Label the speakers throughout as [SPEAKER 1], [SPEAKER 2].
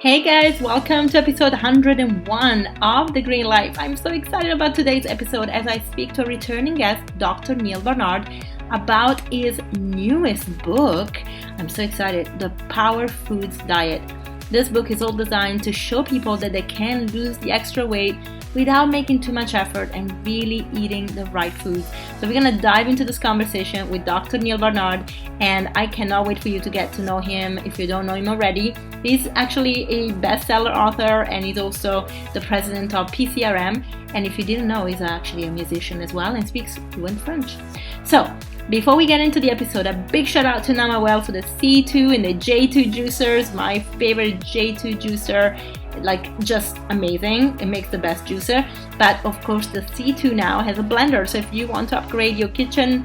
[SPEAKER 1] Hey guys, welcome to episode 101 of The Green Life. I'm so excited about today's episode as I speak to a returning guest, Dr. Neal Barnard, about his newest book. I'm so excited, The Power Foods Diet. This book is all designed to show people that they can lose the extra weight without making too much effort and really eating the right foods. So we're going to dive into this conversation with Dr. Neal Barnard, and I cannot wait for you to get to know him if you don't know him already. He's actually a bestseller author, and he's also the president of PCRM. And if you didn't know, he's actually a musician as well and speaks fluent French. So before we get into the episode, a big shout out to Namawell for the C2 and the J2 juicers. My favorite J2 juicer, like just amazing. It makes the best juicer. But of course the C2 now has a blender. So if you want to upgrade your kitchen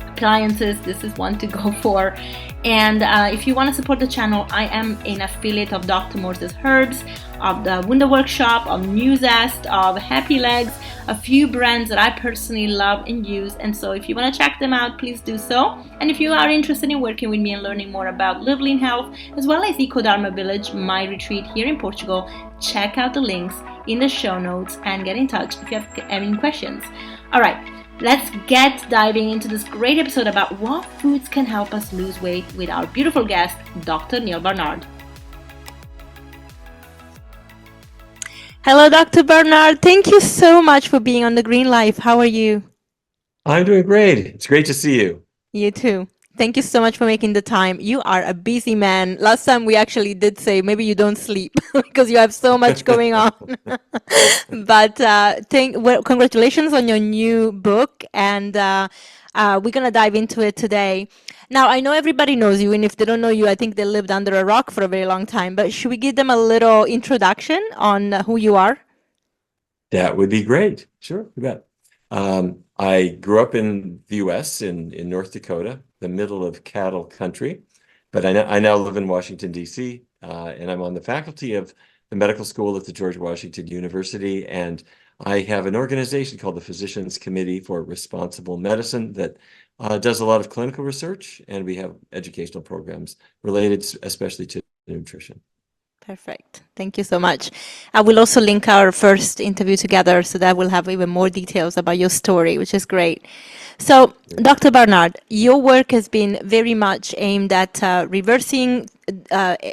[SPEAKER 1] appliances, this is one to go for. And if you want to support the channel, I am an affiliate of Dr. Morse's Herbs, of the Window Workshop, of New Zest, of Happy Legs, a few brands that I personally love and use. And so if you want to check them out, please do so. And if you are interested in working with me and learning more about Live Lean Health, as well as Ecodharma Village, my retreat here in Portugal, check out the links in the show notes and get in touch if you have any questions. All right. Let's get diving into this great episode about what foods can help us lose weight with our beautiful guest, Dr. Neal Barnard. Hello, Dr. Barnard. Thank you so much for being on The Green Life. How are you?
[SPEAKER 2] I'm doing great. It's great to see you.
[SPEAKER 1] You too. Thank you so much for making the time. You are a busy man. Last time we actually did say maybe you don't sleep because you have so much going on. But congratulations on your new book, and we're going to dive into it today. Now, I know everybody knows you, and if they don't know you, I think they lived under a rock for a very long time. But should we give them a little introduction on who you are?
[SPEAKER 2] That would be great. Sure, you bet. I grew up in the U.S. in North Dakota, the middle of cattle country, but I now live in Washington, D.C., and I'm on the faculty of the medical school at the George Washington University, and I have an organization called the Physicians Committee for Responsible Medicine that does a lot of clinical research, and we have educational programs related especially to nutrition.
[SPEAKER 1] Perfect. Thank you so much. I will also link our first interview together so that we'll have even more details about your story, which is great. So, Dr. Barnard, your work has been very much aimed at reversing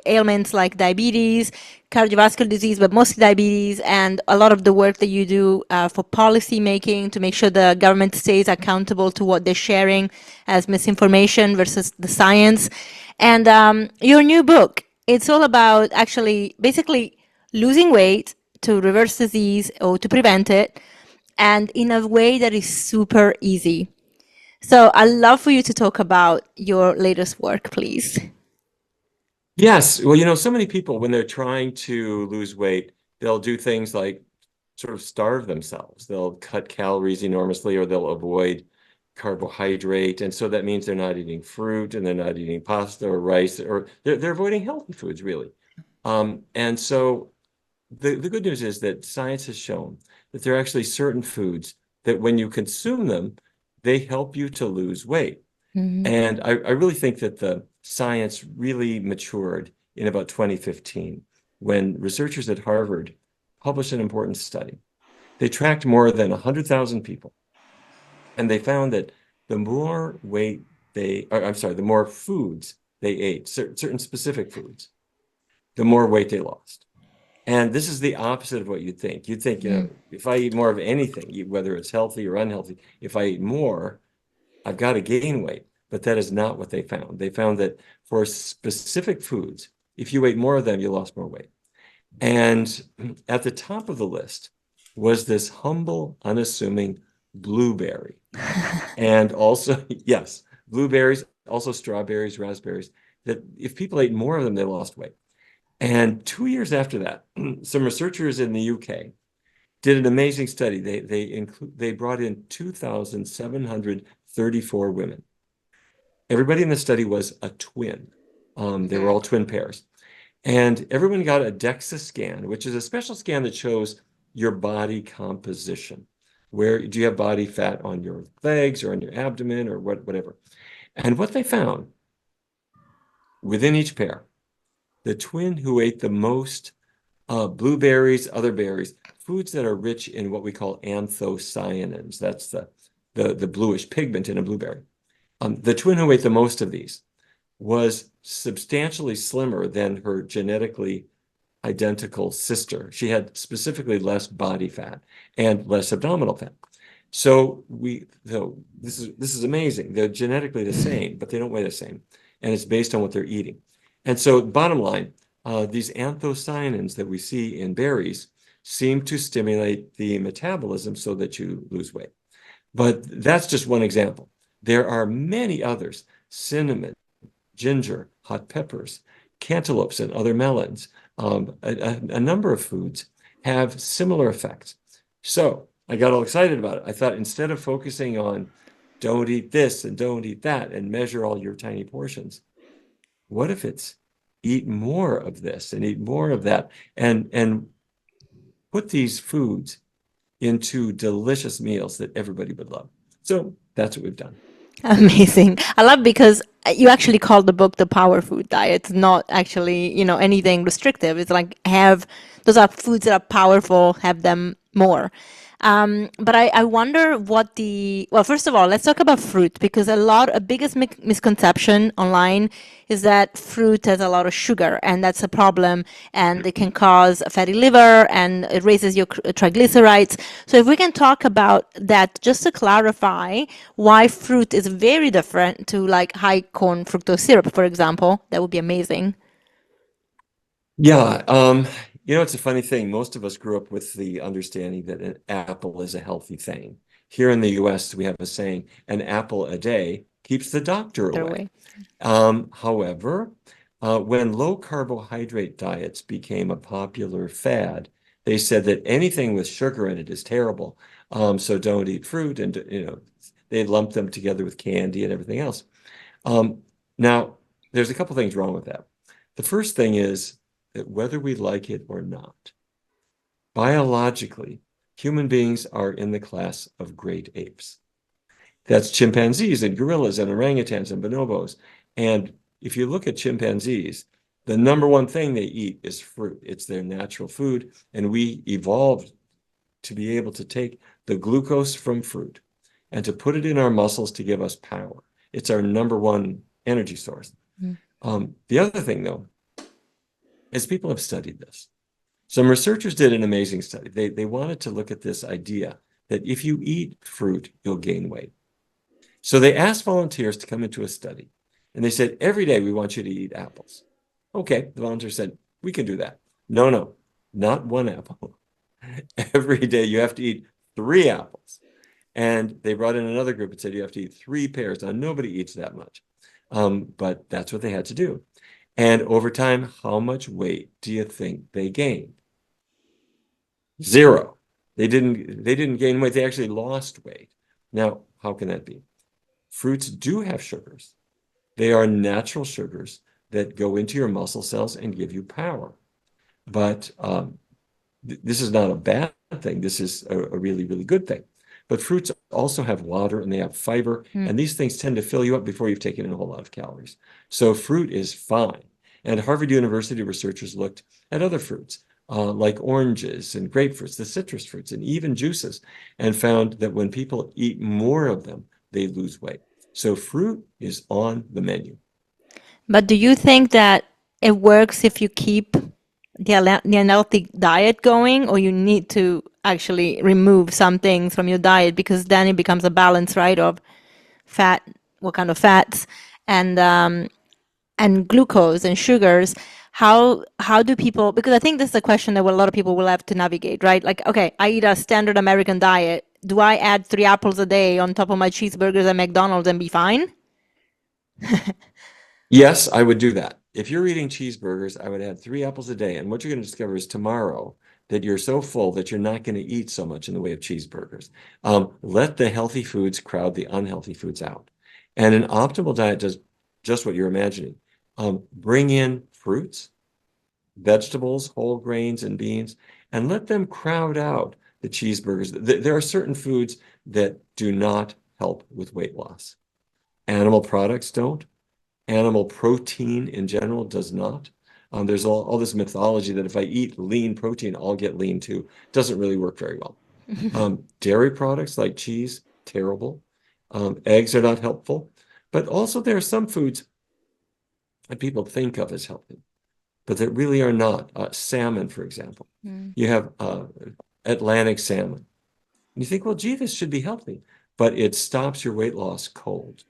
[SPEAKER 1] ailments like diabetes, cardiovascular disease, but mostly diabetes, and a lot of the work that you do for policy making to make sure the government stays accountable to what they're sharing as misinformation versus the science. And your new book, it's all about actually basically losing weight to reverse disease or to prevent it, and in a way that is super easy. So I'd love for you to talk about your latest work, please.
[SPEAKER 2] Yes. Well, so many people, when they're trying to lose weight, they'll do things like sort of starve themselves. They'll cut calories enormously, or they'll avoid carbohydrate. And so that means they're not eating fruit, and they're not eating pasta or rice, or they're avoiding healthy foods, really. And so the good news is that science has shown that there are actually certain foods that when you consume them, they help you to lose weight. Mm-hmm. And I really think that the science really matured in about 2015 when researchers at Harvard published an important study. They tracked more than 100,000 people, and they found that the more foods they ate, certain specific foods, the more weight they lost. And this is the opposite of what you'd think. You'd think, if I eat more of anything, whether it's healthy or unhealthy, if I eat more, I've got to gain weight. But that is not what they found. They found that for specific foods, if you ate more of them, you lost more weight. And at the top of the list was this humble, unassuming blueberry. And also, yes, blueberries, also strawberries, raspberries, that if people ate more of them, they lost weight. And 2 years after that, some researchers in the UK did an amazing study. They brought in 2,734 women. Everybody in the study was a twin. They were all twin pairs. And everyone got a DEXA scan, which is a special scan that shows your body composition. Where do you have body fat on your legs or on your abdomen or whatever? And what they found within each pair the twin who ate the most blueberries, other berries, foods that are rich in what we call anthocyanins. That's the bluish pigment in a blueberry. The twin who ate the most of these was substantially slimmer than her genetically identical sister. She had specifically less body fat and less abdominal fat. So this is amazing. They're genetically the same, but they don't weigh the same, and it's based on what they're eating. And so, bottom line, these anthocyanins that we see in berries seem to stimulate the metabolism so that you lose weight. But that's just one example. There are many others: cinnamon, ginger, hot peppers, cantaloupes, and other melons. A number of foods have similar effects. So I got all excited about it. I thought, instead of focusing on don't eat this and don't eat that and measure all your tiny portions, what if it's eat more of this and eat more of that, and put these foods into delicious meals that everybody would love. So that's what we've done.
[SPEAKER 1] Amazing. I love because you actually call the book the power food diet. It's not actually, anything restrictive. It's like those are foods that are powerful, have them more. But I wonder well, first of all, let's talk about fruit, because a biggest misconception online is that fruit has a lot of sugar, and that's a problem, and it can cause a fatty liver, and it raises your triglycerides. So if we can talk about that, just to clarify why fruit is very different to like high corn fructose syrup, for example, that would be amazing.
[SPEAKER 2] Yeah, it's a funny thing. Most of us grew up with the understanding that an apple is a healthy thing. Here in the US, we have a saying, an apple a day keeps the doctor
[SPEAKER 1] Either
[SPEAKER 2] away.
[SPEAKER 1] way.
[SPEAKER 2] However, when low carbohydrate diets became a popular fad, they said that anything with sugar in it is terrible. So don't eat fruit, and they lumped them together with candy and everything else. Now, there's a couple things wrong with that. The first thing is that whether we like it or not, biologically, human beings are in the class of great apes. That's chimpanzees and gorillas and orangutans and bonobos. And if you look at chimpanzees, the number one thing they eat is fruit. It's their natural food. And we evolved to be able to take the glucose from fruit and to put it in our muscles to give us power. It's our number one energy source. The other thing, though, is people have studied this. Some researchers did an amazing study. They wanted to look at this idea that if you eat fruit, you'll gain weight. So they asked volunteers to come into a study, and they said, every day we want you to eat apples. Okay, the volunteer said, we can do that. No, not one apple. Every day you have to eat 3 apples. And they brought in another group and said, you have to eat 3 pears. Now, nobody eats that much, but that's what they had to do. And over time, how much weight do you think they gained? 0. They didn't gain weight. They actually lost weight. Now, how can that be? Fruits do have sugars. They are natural sugars that go into your muscle cells and give you power. But this is not a bad thing. This is a really, really good thing. But fruits also have water and they have fiber, and these things tend to fill you up before you've taken in a whole lot of calories. So fruit is fine. And Harvard University researchers looked at other fruits, like oranges and grapefruits, the citrus fruits, and even juices, and found that when people eat more of them, they lose weight. So fruit is on the menu.
[SPEAKER 1] But do you think that it works if you keep the unhealthy diet going, or you need to actually remove some things from your diet, because then it becomes a balance, right, of fat, what kind of fats, and glucose and sugars. How do people, because I think this is a question that a lot of people will have to navigate, right? Like, okay, I eat a standard American diet. Do I add 3 apples a day on top of my cheeseburgers at McDonald's and be fine?
[SPEAKER 2] Yes, I would do that. If you're eating cheeseburgers, I would add 3 apples a day. And what you're going to discover is tomorrow that you're so full that you're not going to eat so much in the way of cheeseburgers. Let the healthy foods crowd the unhealthy foods out. And an optimal diet does just what you're imagining. Bring in fruits, vegetables, whole grains, and beans, and let them crowd out the cheeseburgers. There are certain foods that do not help with weight loss. Animal products don't. Animal protein in general does not. There's all this mythology that if I eat lean protein, I'll get lean too. Doesn't really work very well. Dairy products like cheese, terrible. Eggs are not helpful. But also there are some foods that people think of as healthy, but that really are not. Salmon, for example. You have Atlantic salmon. And you think, well, gee, this should be healthy, but it stops your weight loss cold.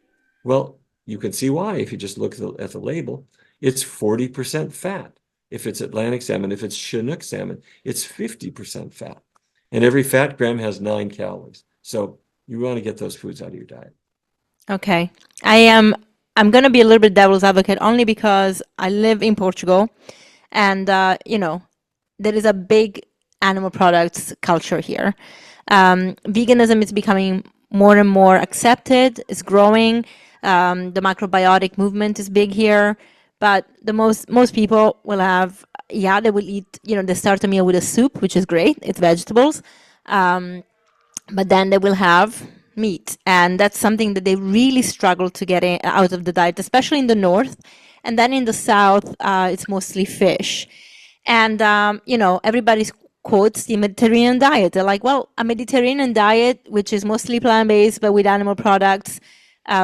[SPEAKER 2] Well, you can see why if you just look at the label. It's 40% fat. If it's Atlantic salmon, if it's Chinook salmon, it's 50% fat. And every fat gram has 9 calories. So you want to get those foods out of your diet.
[SPEAKER 1] Okay. I'm going to be a little bit devil's advocate only because I live in Portugal and there is a big animal products culture here. Veganism is becoming more and more accepted, it's growing. The macrobiotic movement is big here, but the most people will have, they will eat, they start a meal with a soup, which is great, it's vegetables. But then they will have meat, and that's something that they really struggle to get out of the diet, especially in the north. And then in the south, it's mostly fish. And everybody quotes the Mediterranean diet. They're like, well, a Mediterranean diet, which is mostly plant-based but with animal products,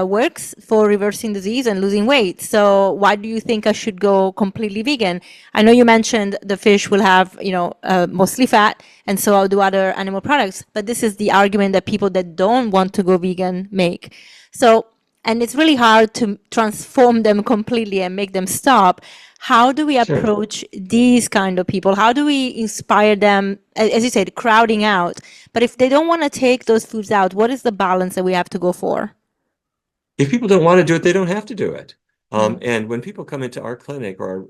[SPEAKER 1] works for reversing disease and losing weight. So why do you think I should go completely vegan? I know you mentioned the fish will have, mostly fat, and so I'll do other animal products. But this is the argument that people that don't want to go vegan make. So, and it's really hard to transform them completely and make them stop. How do we
[SPEAKER 2] Sure.
[SPEAKER 1] approach these kind of people? How do we inspire them, as you said, crowding out? But if they don't want to take those foods out, what is the balance that we have to go for?
[SPEAKER 2] If people don't want to do it, they don't have to do it. And when people come into our clinic, or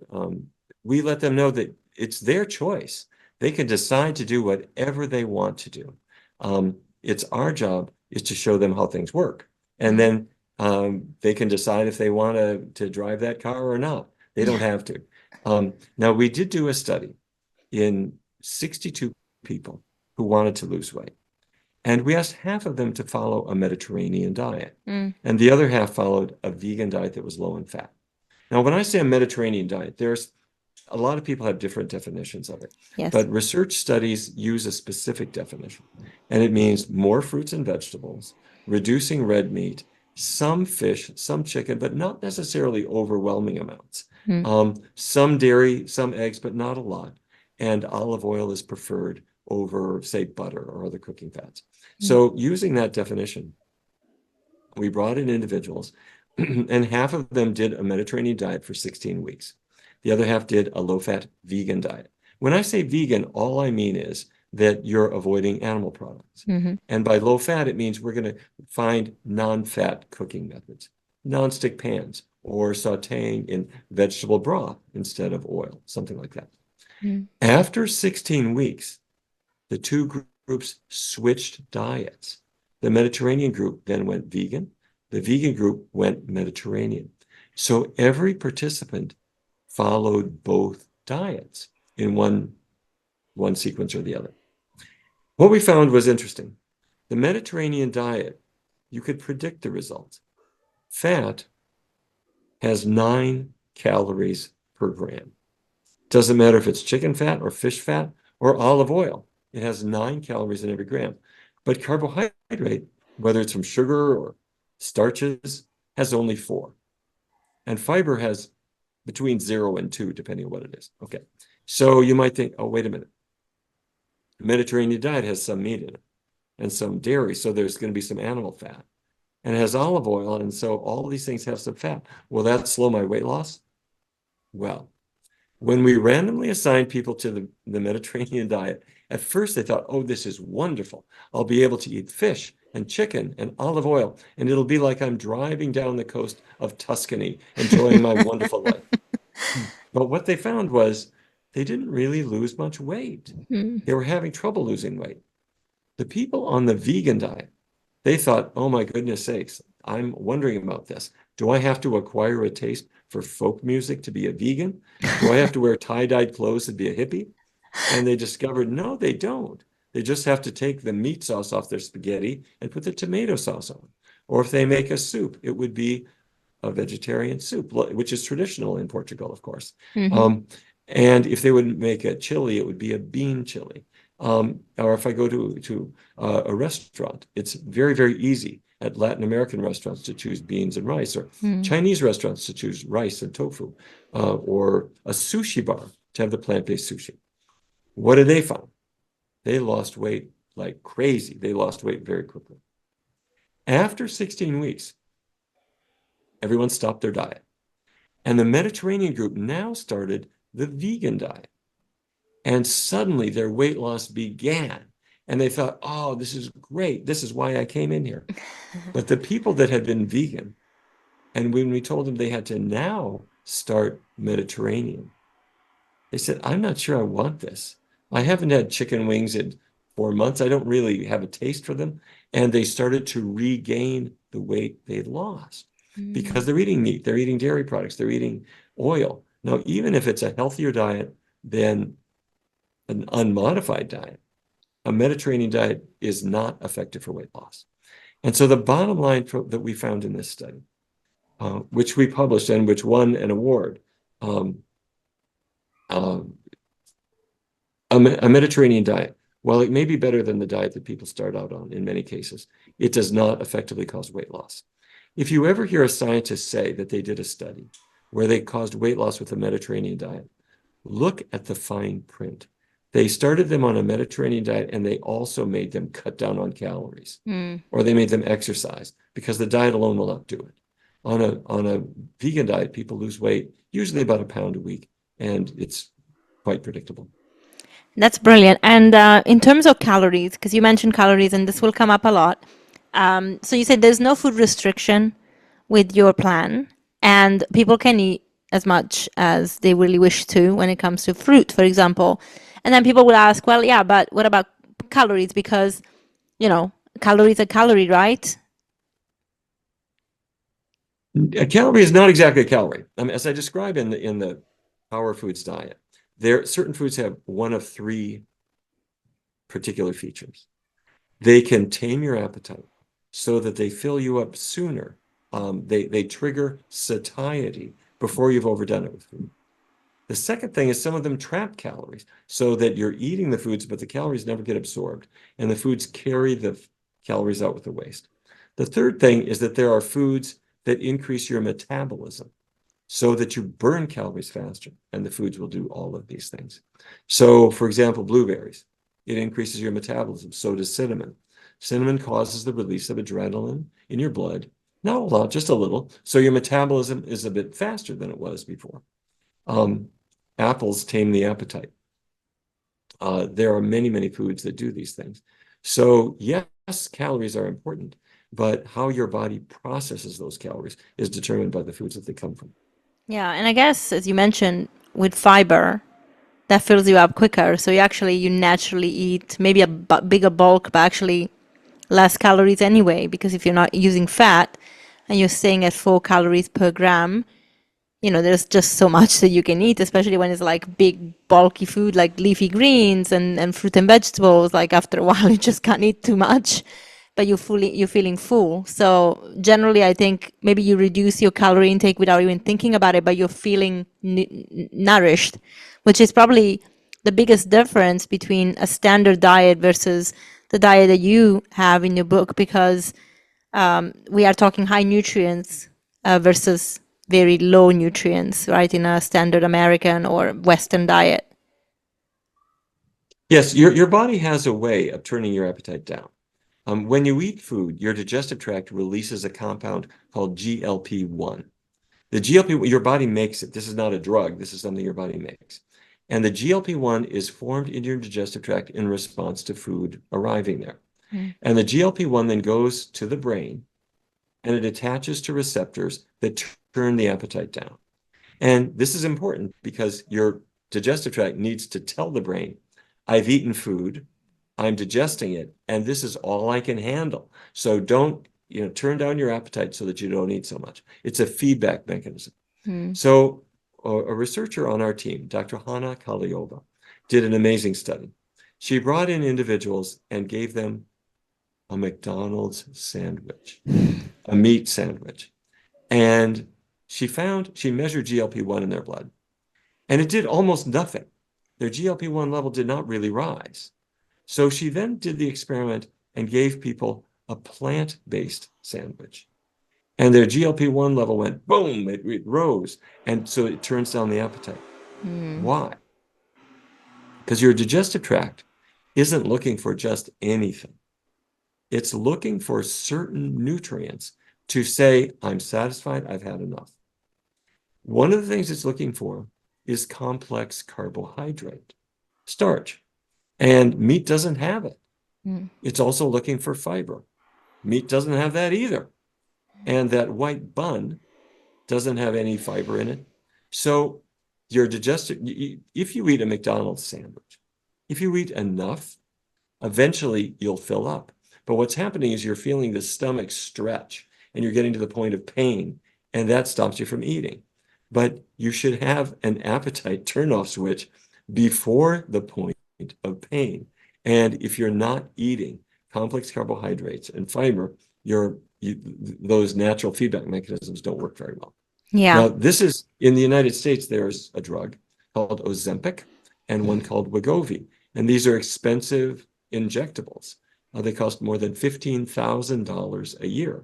[SPEAKER 2] we let them know that it's their choice. They can decide to do whatever they want to do. It's our job is to show them how things work. And then they can decide if they want to drive that car or not. They don't have to. Now, we did do a study in 62 people who wanted to lose weight. And we asked half of them to follow a Mediterranean diet. And the other half followed a vegan diet that was low in fat. Now, when I say a Mediterranean diet, there's a lot of people have different definitions of it.
[SPEAKER 1] Yes.
[SPEAKER 2] But research studies use a specific definition. And it means more fruits and vegetables, reducing red meat, some fish, some chicken, but not necessarily overwhelming amounts. Some dairy, some eggs, but not a lot. And olive oil is preferred over, say, butter or other cooking fats. So using that definition, we brought in individuals, and half of them did a Mediterranean diet for 16 weeks. The other half did a low-fat vegan diet. When I say vegan, all I mean is that you're avoiding animal products. And by low-fat, it means we're going to find non-fat cooking methods, non-stick pans, or sauteing in vegetable broth instead of oil, something like that. After 16 weeks, the two groups switched diets. The Mediterranean group then went vegan. The vegan group went Mediterranean. So every participant followed both diets in one sequence or the other. What we found was interesting. The Mediterranean diet, you could predict the results. Fat has 9 calories per gram. Doesn't matter if it's chicken fat or fish fat or olive oil. It has 9 calories in every gram. But carbohydrate, whether it's from sugar or starches, has only 4. And fiber has between 0 and 2, depending on what it is. Okay. So you might think, oh, wait a minute. The Mediterranean diet has some meat in it and some dairy, so there's going to be some animal fat. And it has olive oil, and so all these things have some fat. Will that slow my weight loss? Well, when we randomly assigned people to the Mediterranean diet, at first they thought, oh, this is wonderful. I'll be able to eat fish and chicken and olive oil, and it'll be like I'm driving down the coast of Tuscany, enjoying my wonderful life. But what they found was they didn't really lose much weight. They were having trouble losing weight. The people on the vegan diet, they thought, oh my goodness sakes, I'm wondering about this. Do I have to acquire a taste for folk music to be a vegan? Do I have to wear tie-dyed clothes to be a hippie? And they discovered, no, they don't. They just have to take the meat sauce off their spaghetti and put the tomato sauce on. Or if they make a soup, it would be a vegetarian soup, which is traditional in Portugal, of course.
[SPEAKER 1] Mm-hmm.
[SPEAKER 2] And if they would make a chili, it would be a bean chili. Or if I go to a restaurant, it's very, very easy at Latin American restaurants to choose beans and rice, or Chinese restaurants to choose rice and tofu, or a sushi bar to have the plant-based sushi. What did they find? They lost weight like crazy. They lost weight very quickly. After 16 weeks, everyone stopped their diet. And the Mediterranean group now started the vegan diet. And suddenly their weight loss began. And they thought, oh, this is great. This is why I came in here. But the people that had been vegan, and when we told them they had to now start Mediterranean, they said, I'm not sure I want this. I haven't had chicken wings in 4 months. I don't really have a taste for them. And they started to regain the weight they'd lost because they're eating meat, they're eating dairy products, they're eating oil. Now, even if it's a healthier diet than an unmodified diet, a Mediterranean diet is not effective for weight loss. And so the bottom line that we found in this study, which we published and which won an award, a Mediterranean diet, while it may be better than the diet that people start out on in many cases, it does not effectively cause weight loss. If you ever hear a scientist say that they did a study where they caused weight loss with a Mediterranean diet, look at the fine print. They started them on a Mediterranean diet and they also made them cut down on calories, or they made them exercise, because the diet alone will not do it. On a vegan diet, people lose weight, usually about a pound a week, and it's quite predictable.
[SPEAKER 1] That's brilliant. And in terms of calories, because you mentioned calories, and this will come up a lot. So you said there's no food restriction with your plan, and people can eat as much as they really wish to when it comes to fruit, for example. And then people will ask, well, yeah, but what about calories? Because, calories are calorie, right?
[SPEAKER 2] A calorie is not exactly a calorie. As I describe in the Power Foods diet, certain foods have one of three particular features. They can tame your appetite so that they fill you up sooner. They trigger satiety before you've overdone it with food. The second thing is some of them trap calories so that you're eating the foods, but the calories never get absorbed, and the foods carry the calories out with the waste. The third thing is that there are foods that increase your metabolism so that you burn calories faster, and the foods will do all of these things. So, for example, blueberries, it increases your metabolism. So does cinnamon. Cinnamon causes the release of adrenaline in your blood, not a lot, just a little, so your metabolism is a bit faster than it was before. Apples tame the appetite. There are many, many foods that do these things. So yes, calories are important, but how your body processes those calories is determined by the foods that they come from.
[SPEAKER 1] Yeah, and I guess, as you mentioned, with fiber, that fills you up quicker. So you naturally eat maybe a bigger bulk, but actually less calories anyway, because if you're not using fat and you're staying at 4 calories per gram, there's just so much that you can eat, especially when it's like big, bulky food like leafy greens and fruit and vegetables. Like after a while, you just can't eat too much, but you're feeling full. So generally, I think maybe you reduce your calorie intake without even thinking about it, but you're feeling nourished, which is probably the biggest difference between a standard diet versus the diet that you have in your book, because we are talking high nutrients versus very low nutrients, right, in a standard American or Western diet.
[SPEAKER 2] Yes, your body has a way of turning your appetite down. When you eat food, your digestive tract releases a compound called GLP-1. The GLP, your body makes it. This is not a drug. This is something your body makes. And the GLP-1 is formed in your digestive tract in response to food arriving there. And the GLP-1 then goes to the brain, and it attaches to receptors that turn the appetite down. And this is important because your digestive tract needs to tell the brain, I've eaten food, I'm digesting it, and this is all I can handle. So don't, turn down your appetite so that you don't eat so much. It's a feedback mechanism. So a researcher on our team, Dr. Hanna Kalayova, did an amazing study. She brought in individuals and gave them a McDonald's sandwich, a meat sandwich. And She measured GLP-1 in their blood, and it did almost nothing. Their GLP-1 level did not really rise. So she then did the experiment and gave people a plant-based sandwich. And their GLP-1 level went boom, it rose. And so it turns down the appetite. Why? Because your digestive tract isn't looking for just anything. It's looking for certain nutrients to say, I'm satisfied, I've had enough. One of the things it's looking for is complex carbohydrate, starch. And meat doesn't have it. It's also looking for fiber. Meat doesn't have that either. And that white bun doesn't have any fiber in it. So your digestive, if you eat a McDonald's sandwich, if you eat enough, eventually you'll fill up. But what's happening is you're feeling the stomach stretch and you're getting to the point of pain, and that stops you from eating. But you should have an appetite turn-off switch before the point of pain. And if you're not eating complex carbohydrates and fiber, those natural feedback mechanisms don't work very well.
[SPEAKER 1] Yeah.
[SPEAKER 2] Now, this is in the United States, there's a drug called Ozempic and one called Wegovy. And these are expensive injectables. They cost more than $15,000 a year.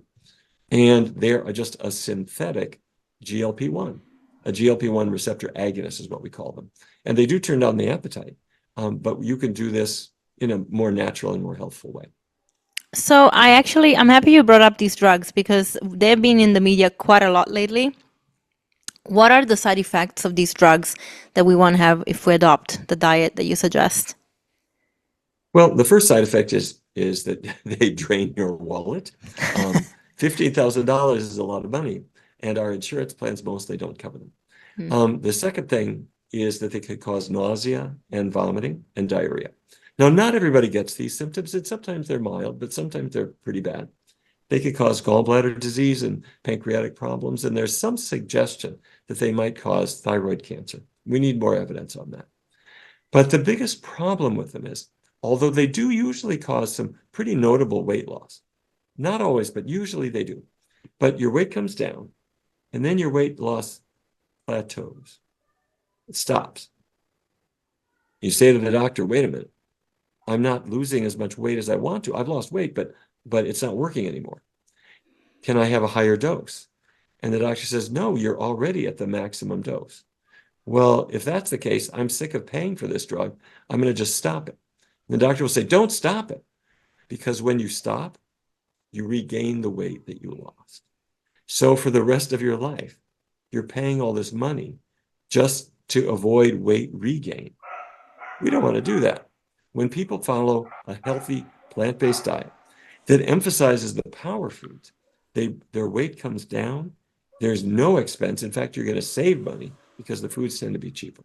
[SPEAKER 2] And they're just a synthetic GLP-1. A GLP-1 receptor agonist is what we call them. And they do turn down the appetite. But you can do this in a more natural and more healthful way.
[SPEAKER 1] So I'm happy you brought up these drugs because they've been in the media quite a lot lately. What are the side effects of these drugs that we won't have if we adopt the diet that you suggest?
[SPEAKER 2] Well, the first side effect is that they drain your wallet. $15,000 is a lot of money, and our insurance plans mostly don't cover them. The second thing is that they could cause nausea and vomiting and diarrhea. Now, not everybody gets these symptoms, and sometimes they're mild, but sometimes they're pretty bad. They could cause gallbladder disease and pancreatic problems, and there's some suggestion that they might cause thyroid cancer. We need more evidence on that. But the biggest problem with them is, although they do usually cause some pretty notable weight loss, not always, but usually they do. But your weight comes down, and then your weight loss plateaus. It stops. You say to the doctor, wait a minute, I'm not losing as much weight as I want to. I've lost weight, but it's not working anymore. Can I have a higher dose? And the doctor says, no, you're already at the maximum dose. Well, if that's the case, I'm sick of paying for this drug. I'm going to just stop it. And the doctor will say, don't stop it. Because when you stop, you regain the weight that you lost. So for the rest of your life, you're paying all this money just to avoid weight regain. We don't want to do that. When people follow a healthy plant-based diet that emphasizes the power foods, their weight comes down. There's no expense. In fact, you're going to save money because the foods tend to be cheaper.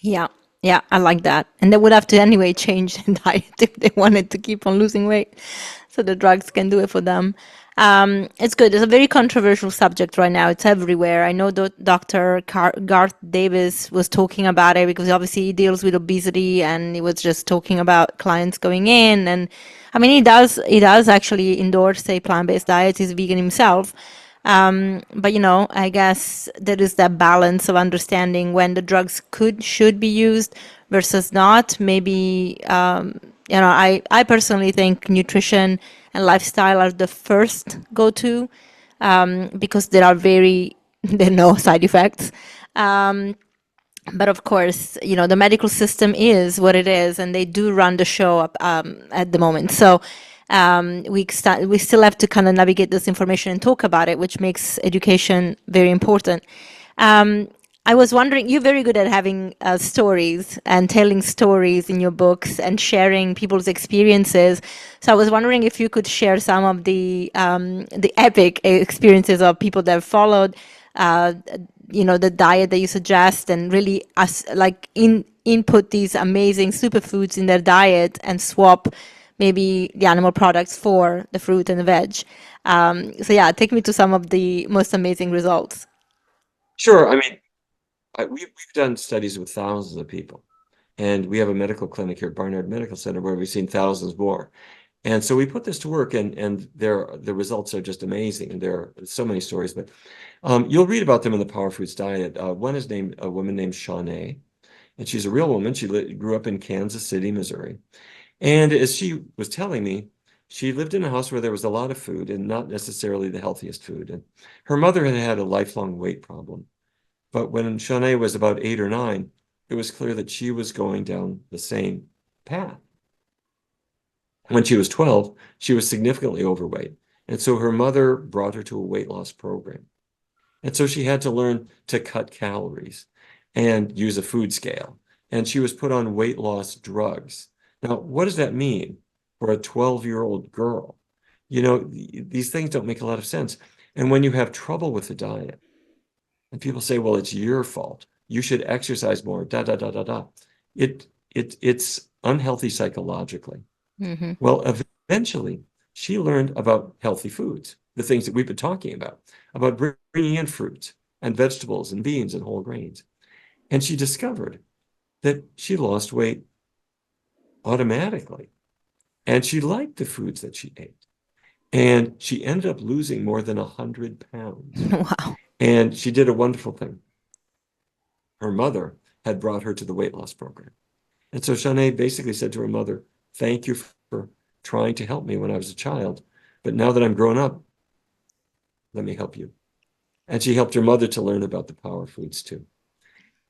[SPEAKER 1] Yeah, I like that. And they would have to anyway change the diet if they wanted to keep on losing weight. So the drugs can do it for them. It's good. It's a very controversial subject right now. It's everywhere. I know Dr. Garth Davis was talking about it because obviously he deals with obesity, and he was just talking about clients going in. And I mean, he does actually endorse a plant-based diet. He's vegan himself. But I guess there is that balance of understanding when the drugs should be used versus not. Maybe I personally think nutrition and lifestyle are the first go-to because there are no side effects. But of course, the medical system is what it is, and they do run the show up at the moment. So we still have to kind of navigate this information and talk about it, which makes education very important. I was wondering, you're very good at having stories and telling stories in your books and sharing people's experiences. So I was wondering if you could share some of the epic experiences of people that have followed the diet that you suggest, and really input these amazing superfoods in their diet and swap maybe the animal products for the fruit and the veg. So yeah, take me to some of the most amazing results.
[SPEAKER 2] Sure. I mean, we've done studies with thousands of people, and we have a medical clinic here at Barnard Medical Center where we've seen thousands more. And so we put this to work, and the results are just amazing. And there are so many stories, but you'll read about them in the Power Foods Diet. One is named a woman named Shawnee, and she's a real woman. She grew up in Kansas City, Missouri. And as she was telling me, she lived in a house where there was a lot of food and not necessarily the healthiest food. And her mother had had a lifelong weight problem. But when Shawnee was about 8 or 9, it was clear that she was going down the same path. When she was 12, she was significantly overweight. And so her mother brought her to a weight loss program. And so she had to learn to cut calories and use a food scale. And she was put on weight loss drugs. Now, what does that mean for a 12-year-old girl? You know, these things don't make a lot of sense. And when you have trouble with the diet, and people say, well, it's your fault, you should exercise more, da, da, da, da, da. It's unhealthy psychologically.
[SPEAKER 1] Mm-hmm.
[SPEAKER 2] Well, eventually, she learned about healthy foods, the things that we've been talking about bringing in fruits and vegetables and beans and whole grains. And she discovered that she lost weight automatically. And she liked the foods that she ate. And she ended up losing more than 100 pounds.
[SPEAKER 1] Wow.
[SPEAKER 2] And she did a wonderful thing. Her mother had brought her to the weight loss program. And so Shawnee basically said to her mother, thank you for trying to help me when I was a child. But now that I'm grown up, let me help you. And she helped her mother to learn about the power foods too.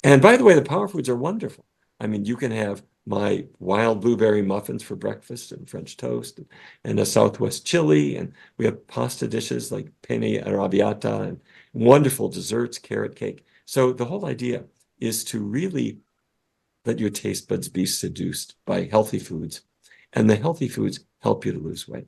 [SPEAKER 2] And by the way, the power foods are wonderful. I mean, you can have my wild blueberry muffins for breakfast and French toast and a Southwest chili. And we have pasta dishes like penne arrabbiata and wonderful desserts, carrot cake. So the whole idea is to really let your taste buds be seduced by healthy foods. And the healthy foods help you to lose weight.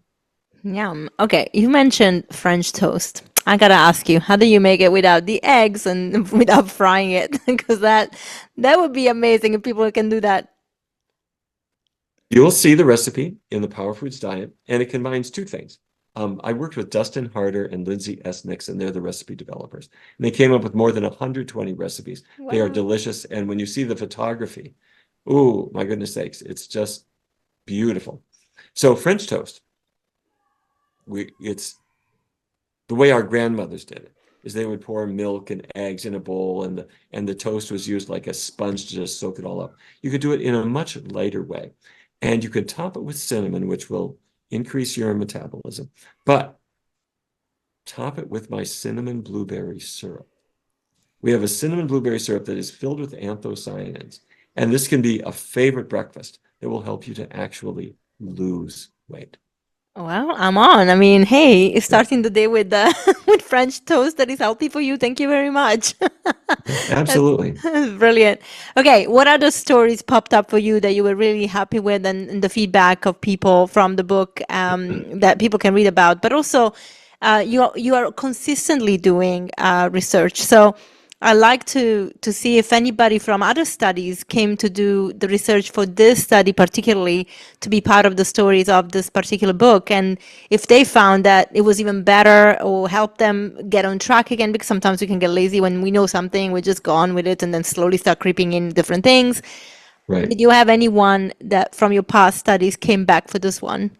[SPEAKER 1] Yum. Okay, you mentioned French toast. I gotta ask you, how do you make it without the eggs and without frying it? Because that would be amazing if people can do that.
[SPEAKER 2] You'll see the recipe in the Power Foods Diet, and it combines two things. I worked with Dustin Harder and Lindsay S. Nixon. They're the recipe developers. And they came up with more than 120 recipes. They are
[SPEAKER 1] Wow.
[SPEAKER 2] delicious. And when you see the photography, oh, my goodness sakes, it's just beautiful. So French toast, it's the way our grandmothers did it, is they would pour milk and eggs in a bowl, and the toast was used like a sponge to just soak it all up. You could do it in a much lighter way. And you could top it with cinnamon, which will increase your metabolism. But top it with my cinnamon blueberry syrup. We have a cinnamon blueberry syrup that is filled with anthocyanins. And this can be a favorite breakfast that will help you to actually lose weight.
[SPEAKER 1] Well, I'm on. I mean, hey,
[SPEAKER 2] Yeah,
[SPEAKER 1] starting the day with with French toast that is healthy for you. Thank you very much.
[SPEAKER 2] yeah,
[SPEAKER 1] That's,
[SPEAKER 2] absolutely.
[SPEAKER 1] that's brilliant. Okay, what other stories popped up for you that you were really happy with, and the feedback of people from the book that people can read about? But also, you are consistently doing research. So I like to see if anybody from other studies came to do the research for this study, particularly to be part of the stories of this particular book, and if they found that it was even better or helped them get on track again. Because sometimes we can get lazy when we know something, we just go on with it and then slowly start creeping in different things.
[SPEAKER 2] Right.
[SPEAKER 1] Did you have anyone that from your past studies came back for this one,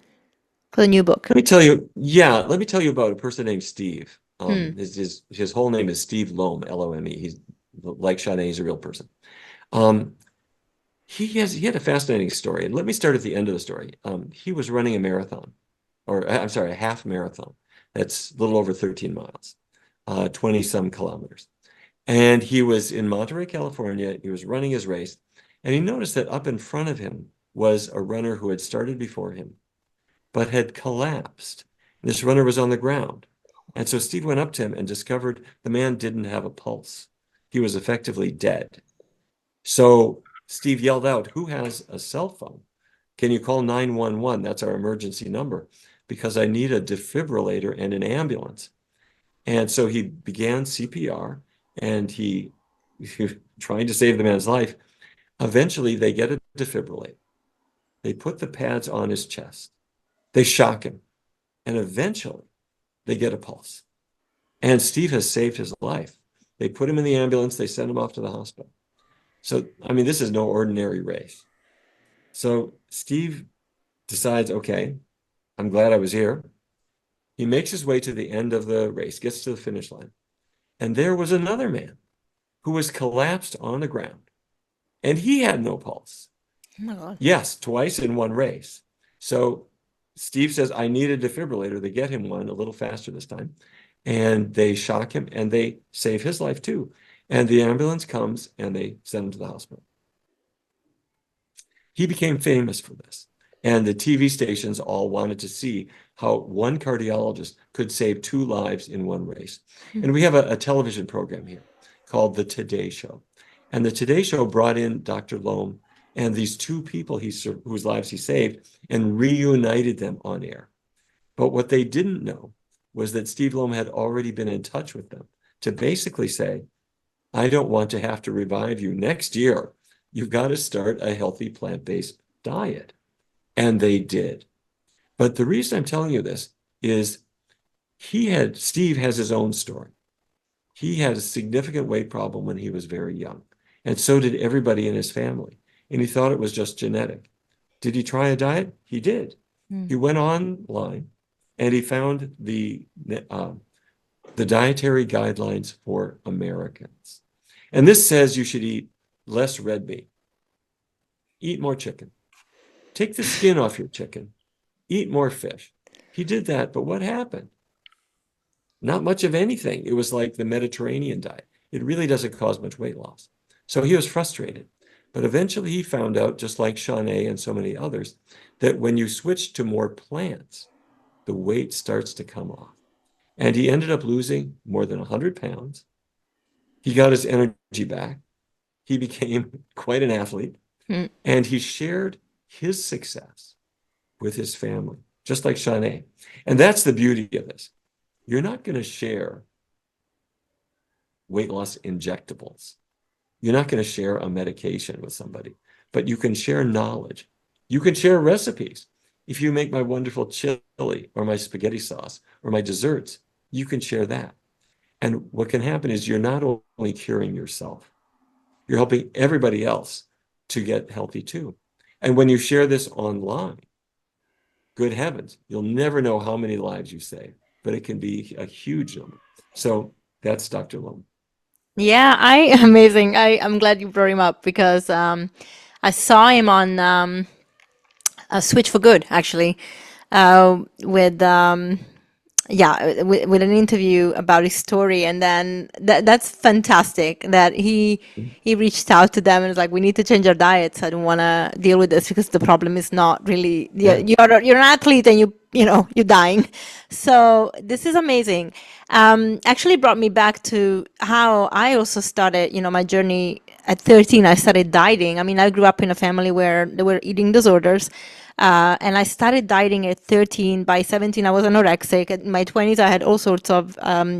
[SPEAKER 1] for the new book?
[SPEAKER 2] Let me tell you, yeah, let me tell you about a person named Steve.
[SPEAKER 1] Hmm.
[SPEAKER 2] His whole name is Steve Loam, Lome. He's like Sade, he's a real person. Um, he had a fascinating story. And let me start at the end of the story. He was running a marathon, or I'm sorry, a half marathon. That's a little over 13 miles, 20 some kilometers. And he was in Monterey, California. He was running his race, and he noticed that up in front of him was a runner who had started before him, but had collapsed. This runner was on the ground. And so Steve went up to him and discovered the man didn't have a pulse. He was effectively dead. So Steve yelled out, "Who has a cell phone? Can you call 911? That's our emergency number, because I need a defibrillator and an ambulance." And so he began CPR, and he trying to save the man's life. Eventually, they get a defibrillator. They put the pads on his chest. They shock him, and eventually they get a pulse. And Steve has saved his life. They put him in the ambulance. They send him off to the hospital. So, I mean, this is no ordinary race. So Steve decides, okay, I'm glad I was here. He makes his way to the end of the race, gets to the finish line. And there was another man who was collapsed on the ground. And he had no pulse.
[SPEAKER 1] Oh my God.
[SPEAKER 2] Yes, twice in one race. So Steve says, I need a defibrillator. They get him one a little faster this time. And they shock him and they save his life too. And the ambulance comes and they send him to the hospital. He became famous for this. And the TV stations all wanted to see how one cardiologist could save two lives in one race. And we have a television program here called The Today Show. And The Today Show brought in Dr. Loam and these two people whose lives he saved and reunited them on air. But what they didn't know was that Steve Loam had already been in touch with them to basically say, I don't want to have to revive you next year. You've got to start a healthy plant-based diet. And they did. But the reason I'm telling you this is Steve has his own story. He had a significant weight problem when he was very young. And so did everybody in his family. And he thought it was just genetic. Did he try a diet? He did. He went online and he found the dietary guidelines for Americans. And this says you should eat less red meat, eat more chicken, take the skin off your chicken, eat more fish. He did that, but what happened? Not much of anything. It was like the Mediterranean diet. It really doesn't cause much weight loss. So he was frustrated. But eventually he found out, just like Shanae and so many others, that when you switch to more plants, the weight starts to come off. And he ended up losing more than 100 pounds. He got his energy back. He became quite an athlete. And he shared his success with his family, just like Shanae. And that's the beauty of this. You're not going to share weight loss injectables. You're not going to share a medication with somebody, but you can share knowledge. You can share recipes. If you make my wonderful chili or my spaghetti sauce or my desserts, you can share that. And what can happen is you're not only curing yourself, you're helping everybody else to get healthy too. And when you share this online, good heavens, you'll never know how many lives you save, but it can be a huge number. So that's Dr. Loam.
[SPEAKER 1] Yeah, amazing. I'm glad you brought him up because I saw him on Switch for Good, actually, with with an interview about his story, and then that's fantastic that he reached out to them and was like, we need to change our diets. I don't want to deal with this because the problem is not really you're an athlete and you're dying. So this is amazing. Actually brought me back to how I also started, my journey at 13. I started dieting. I mean, I grew up in a family where there were eating disorders. And I started dieting at 13. By 17, I was anorexic. In my 20s, I had all sorts of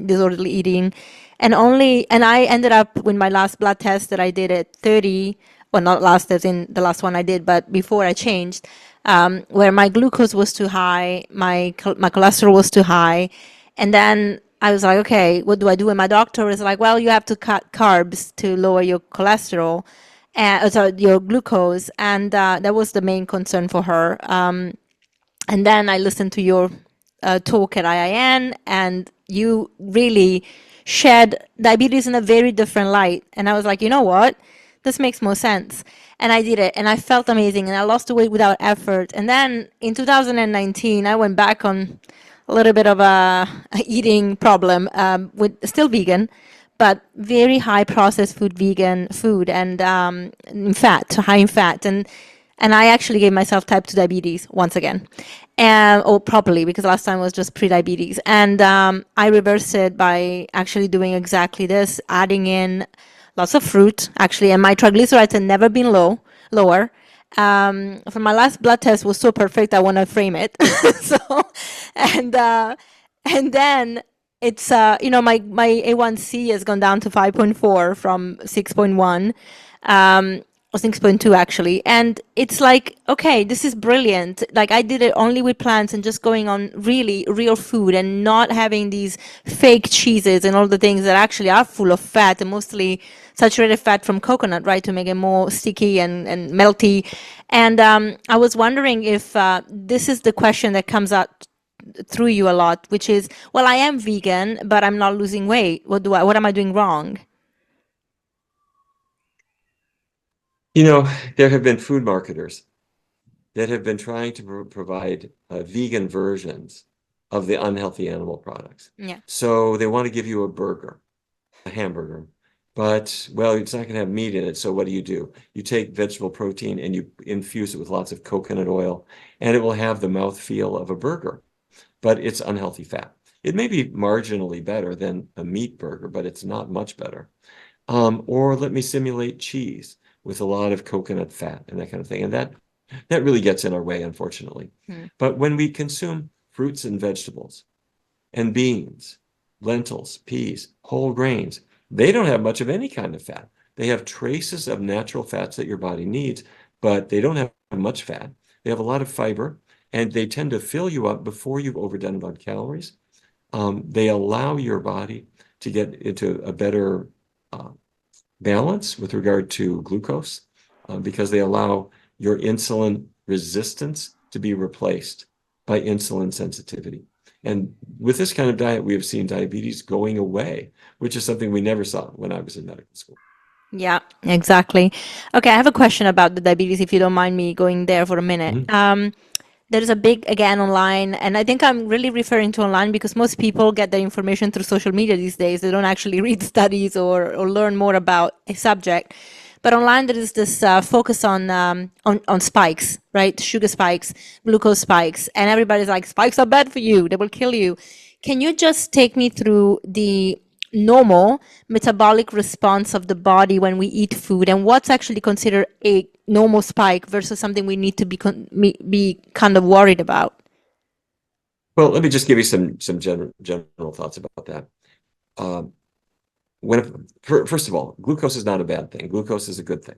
[SPEAKER 1] disorderly eating. And I ended up with my last blood test that I did at 30, well, not last as in the last one I did, but before I changed, where my glucose was too high, my cholesterol was too high. And then I was like, okay, what do I do? And my doctor was like, well, you have to cut carbs to lower your cholesterol. Your glucose, and that was the main concern for her. And then I listened to your talk at IIN, and you really shed diabetes in a very different light. And I was like, you know what? This makes more sense. And I did it, and I felt amazing, and I lost the weight without effort. And then in 2019, I went back on a little bit of a eating problem, with still vegan, but very high processed food, vegan food, and high in fat. And I actually gave myself type 2 diabetes once again, or properly, because last time was just pre-diabetes. And I reversed it by actually doing exactly this, adding in lots of fruit, actually, and my triglycerides had never been lower. For my last blood test was so perfect, I want to frame it. And then it's my A1C has gone down to 5.4 from 6.1, or 6.2 actually, and it's like, okay, this is brilliant. Like, I did it only with plants and just going on really real food and not having these fake cheeses and all the things that actually are full of fat and mostly saturated fat from coconut, right, to make it more sticky and melty. And I was wondering if this is the question that comes out through you a lot, which is, well, I am vegan, but I'm not losing weight. What am I doing wrong?
[SPEAKER 2] You know, there have been food marketers that have been trying to provide vegan versions of the unhealthy animal products.
[SPEAKER 1] Yeah.
[SPEAKER 2] So they want to give you a burger, a hamburger, but well, it's not going to have meat in it. So what do? You take vegetable protein and you infuse it with lots of coconut oil, and it will have the mouthfeel of a burger, but it's unhealthy fat. It may be marginally better than a meat burger, but it's not much better. Or let me simulate cheese with a lot of coconut fat and that kind of thing. And that really gets in our way, unfortunately. But when we consume fruits and vegetables and beans, lentils, peas, whole grains, they don't have much of any kind of fat. They have traces of natural fats that your body needs, but they don't have much fat. They have a lot of fiber, and they tend to fill you up before you've overdone about calories. They allow your body to get into a better balance with regard to glucose because they allow your insulin resistance to be replaced by insulin sensitivity. And with this kind of diet, we have seen diabetes going away, which is something we never saw when I was in medical school.
[SPEAKER 1] Yeah, exactly. Okay, I have a question about the diabetes, if you don't mind me going there for a minute. There's a big, again, online, and I think I'm really referring to online because most people get their information through social media these days. They don't actually read studies or learn more about a subject. But online, there is this focus on spikes, right? Sugar spikes, glucose spikes, and everybody's like, spikes are bad for you. They will kill you. Can you just take me through the normal metabolic response of the body when we eat food and what's actually considered a normal spike versus something we need to be kind of worried about?
[SPEAKER 2] Well, let me just give you some general thoughts about that. First of all, glucose is not a bad thing. Glucose is a good thing.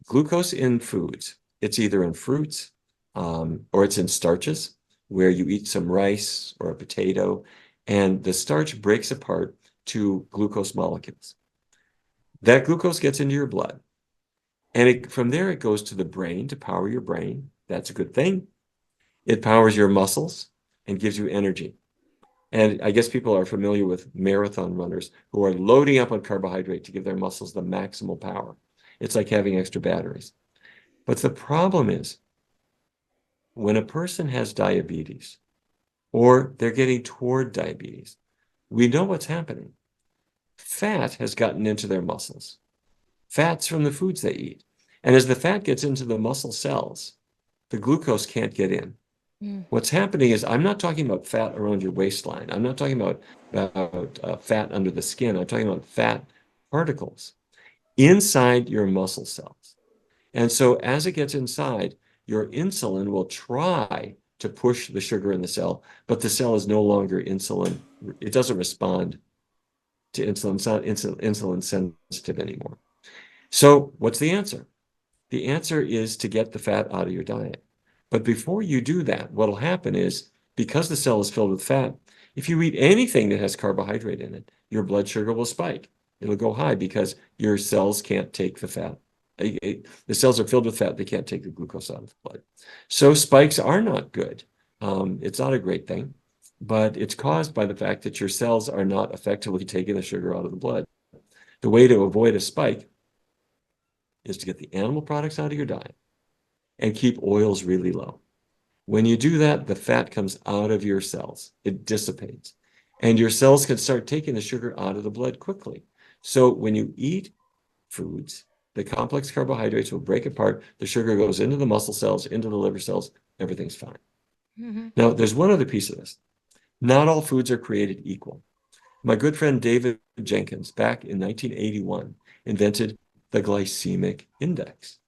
[SPEAKER 2] Glucose in foods, it's either in fruits or it's in starches, where you eat some rice or a potato, and the starch breaks apart to glucose molecules. That glucose gets into your blood, and from there it goes to the brain to power your brain. That's a good thing. It powers your muscles and gives you energy. And I guess people are familiar with marathon runners who are loading up on carbohydrate to give their muscles the maximal power. It's like having extra batteries. But the problem is, when a person has diabetes or they're getting toward diabetes, we know what's happening. Fat has gotten into their muscles. Fat's from the foods they eat. And as the fat gets into the muscle cells, the glucose can't get in. What's happening is, I'm not talking about fat around your waistline. I'm not talking about fat under the skin. I'm talking about fat particles inside your muscle cells. And so as it gets inside, your insulin will try to push the sugar in the cell, but the cell is no longer insulin. It doesn't respond to insulin. It's not insulin sensitive anymore. So what's the answer? The answer is to get the fat out of your diet. But before you do that, what'll happen is, because the cell is filled with fat, if you eat anything that has carbohydrate in it, your blood sugar will spike. It'll go high because your cells can't take the fat. The cells are filled with fat. They can't take the glucose out of the blood. So spikes are not good. It's not a great thing, but it's caused by the fact that your cells are not effectively taking the sugar out of the blood. The way to avoid a spike is to get the animal products out of your diet and keep oils really low. When you do that, the fat comes out of your cells. It dissipates. And your cells can start taking the sugar out of the blood quickly. So when you eat foods, the complex carbohydrates will break apart. The sugar goes into the muscle cells, into the liver cells. Everything's fine. Now, there's one other piece of this. Not all foods are created equal. My good friend David Jenkins, back in 1981, invented the glycemic index.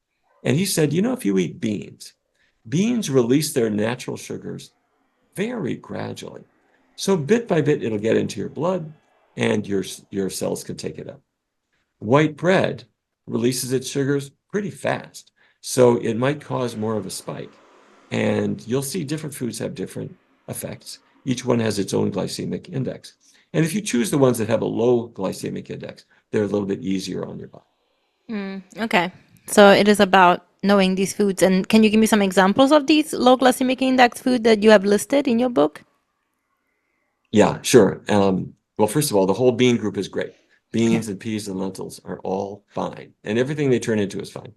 [SPEAKER 2] And he said, if you eat beans release their natural sugars very gradually. So bit by bit, it'll get into your blood and your cells can take it up. White bread releases its sugars pretty fast. So it might cause more of a spike. And you'll see different foods have different effects. Each one has its own glycemic index. And if you choose the ones that have a low glycemic index, they're a little bit easier on your body.
[SPEAKER 1] Okay. So it is about knowing these foods. And can you give me some examples of these low glycemic index food that you have listed in your book?
[SPEAKER 2] Yeah, sure. Well, first of all, the whole bean group is great.
[SPEAKER 1] Okay.
[SPEAKER 2] Beans and peas and lentils are all fine, and everything they turn into is fine.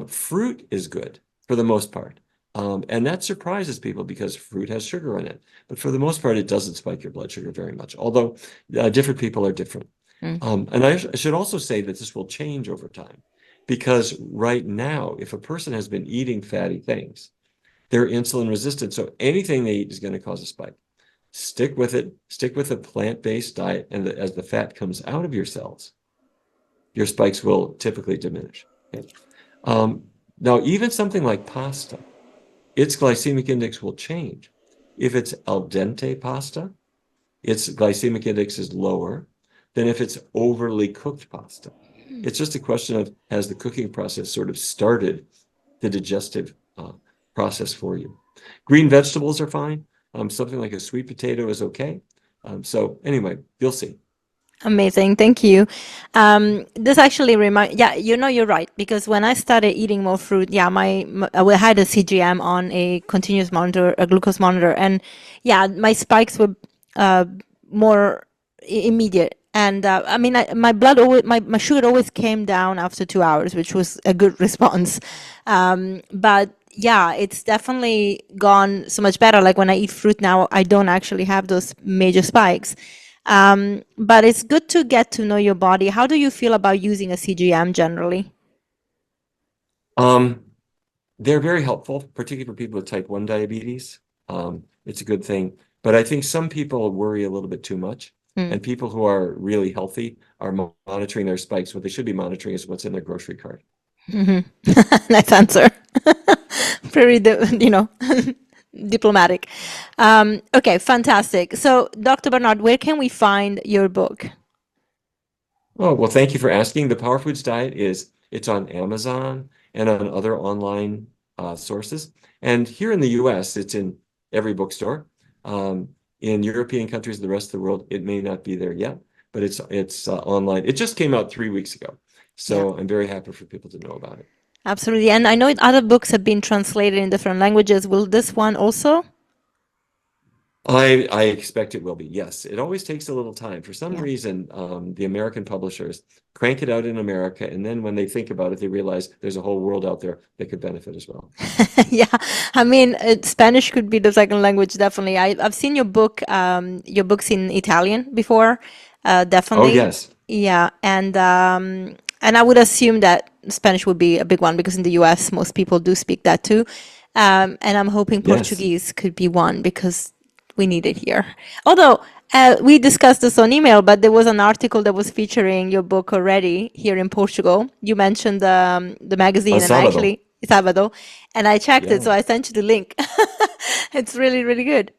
[SPEAKER 2] Fruit is good for the most part. And that surprises people because fruit has sugar in it. But for the most part, it doesn't spike your blood sugar very much, although different people are different. And I should also say that this will change over time because right now, if a person has been eating fatty things, they're insulin resistant. So anything they eat is going to cause a spike. Stick with it. Stick with a plant-based diet. And as the fat comes out of your cells, your spikes will typically diminish. Okay? Now, even something like pasta, its glycemic index will change. If it's al dente pasta, its glycemic index is lower than if it's overly cooked pasta. It's just a question of, has the cooking process sort of started the digestive process for you? Green vegetables are fine. Something like a sweet potato is okay. So anyway, you'll see.
[SPEAKER 1] Amazing. Thank you. This actually yeah, you're right. Because when I started eating more fruit, yeah, I had a CGM on a continuous monitor, a glucose monitor. And yeah, my spikes were more immediate. And I mean, my blood always, my sugar always came down after 2 hours, which was a good response. But yeah, it's definitely gone so much better. Like when I eat fruit now, I don't actually have those major spikes. But it's good to get to know your body. How do you feel about using a CGM generally?
[SPEAKER 2] They're very helpful, particularly for people with type 1 diabetes. It's a good thing. But I think some people worry a little bit too much. And people who are really healthy are monitoring their spikes. What they should be monitoring is what's in their grocery cart.
[SPEAKER 1] Nice answer. Very, diplomatic. Okay, fantastic. So, Dr. Barnard, where can we find your book?
[SPEAKER 2] Oh, well, thank you for asking. The Power Foods Diet it's on Amazon and on other online sources. And here in the US, it's in every bookstore. In European countries, the rest of the world, it may not be there yet, but it's online. It just came out 3 weeks ago. So I'm very happy for people to know about it.
[SPEAKER 1] Absolutely. And I know other books have been translated in different languages. Will this one also?
[SPEAKER 2] I expect it will be, yes. It always takes a little time. For some reason, the American publishers crank it out in America, and then when they think about it, they realize there's a whole world out there that could benefit as well.
[SPEAKER 1] Yeah, I mean, Spanish could be the second language, definitely. I've seen your books in Italian before, definitely.
[SPEAKER 2] Oh, yes.
[SPEAKER 1] Yeah, and I would assume that Spanish would be a big one because in the US, most people do speak that too. And I'm hoping
[SPEAKER 2] Yes.
[SPEAKER 1] Portuguese could be one because we need it here. Although we discussed this on email, but there was an article that was featuring your book already here in Portugal. You mentioned the magazine and
[SPEAKER 2] Sábado.
[SPEAKER 1] actually Sábado, and I checked it,
[SPEAKER 2] Yeah.
[SPEAKER 1] so I sent you the link. It's really, really good.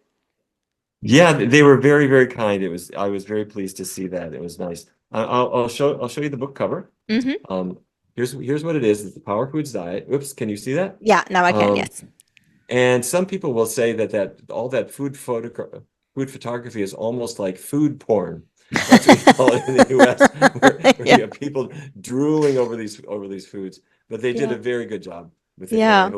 [SPEAKER 2] Yeah, they were very, very kind. I was very pleased to see that. It was nice. I'll show you the book cover. Here's what it is. It's the Power Foods Diet. Oops, can you see that?
[SPEAKER 1] Yeah, now I can,
[SPEAKER 2] Um,
[SPEAKER 1] yes.
[SPEAKER 2] And some people will say that all that food photography is almost like food porn. That's what we call it in the US, where you have people drooling over these foods. But they did a very good job with it.
[SPEAKER 1] Yeah.
[SPEAKER 2] And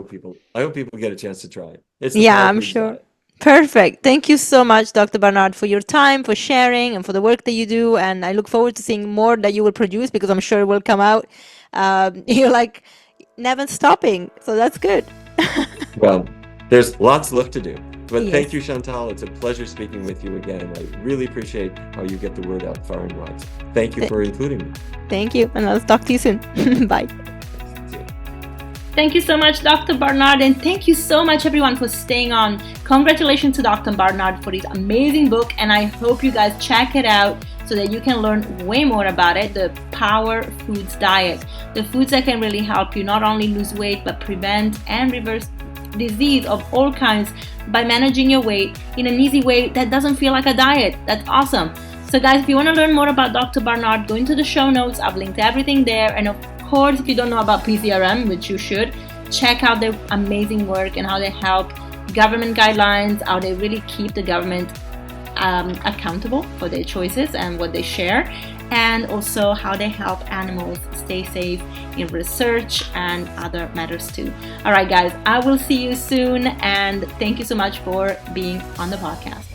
[SPEAKER 2] I hope people get a chance to try it. It's the
[SPEAKER 1] Yeah,
[SPEAKER 2] Power
[SPEAKER 1] I'm
[SPEAKER 2] Foods
[SPEAKER 1] sure.
[SPEAKER 2] Diet.
[SPEAKER 1] Perfect. Thank you so much, Dr. Barnard, for your time, for sharing, and for the work that you do. And I look forward to seeing more that you will produce because I'm sure it will come out. You're like never stopping, so that's good.
[SPEAKER 2] Well, there's lots left to do. But
[SPEAKER 1] Yes.
[SPEAKER 2] thank you, Chantal. It's a pleasure speaking with you again. I really appreciate how you get the word out far and wide. Thank you for including me.
[SPEAKER 1] Thank you, and I'll talk to you soon. Bye.
[SPEAKER 2] See you.
[SPEAKER 1] Thank you so much, Dr. Barnard, and thank you so much, everyone, for staying on. Congratulations to Dr. Barnard for his amazing book, and I hope you guys check it out so that you can learn way more about it, the Power Foods Diet, the foods that can really help you not only lose weight, but prevent and reverse disease of all kinds by managing your weight in an easy way that doesn't feel like a diet. That's awesome. So guys, if you want to learn more about Dr. Barnard, go into the show notes. I've linked everything there. And of course, if you don't know about PCRM, which you should, check out their amazing work and how they help government guidelines, how they really keep the government accountable for their choices and what they share. and also how they help animals stay safe in research and other matters too. All right, guys, I will see you soon, and thank you so much for being on the podcast.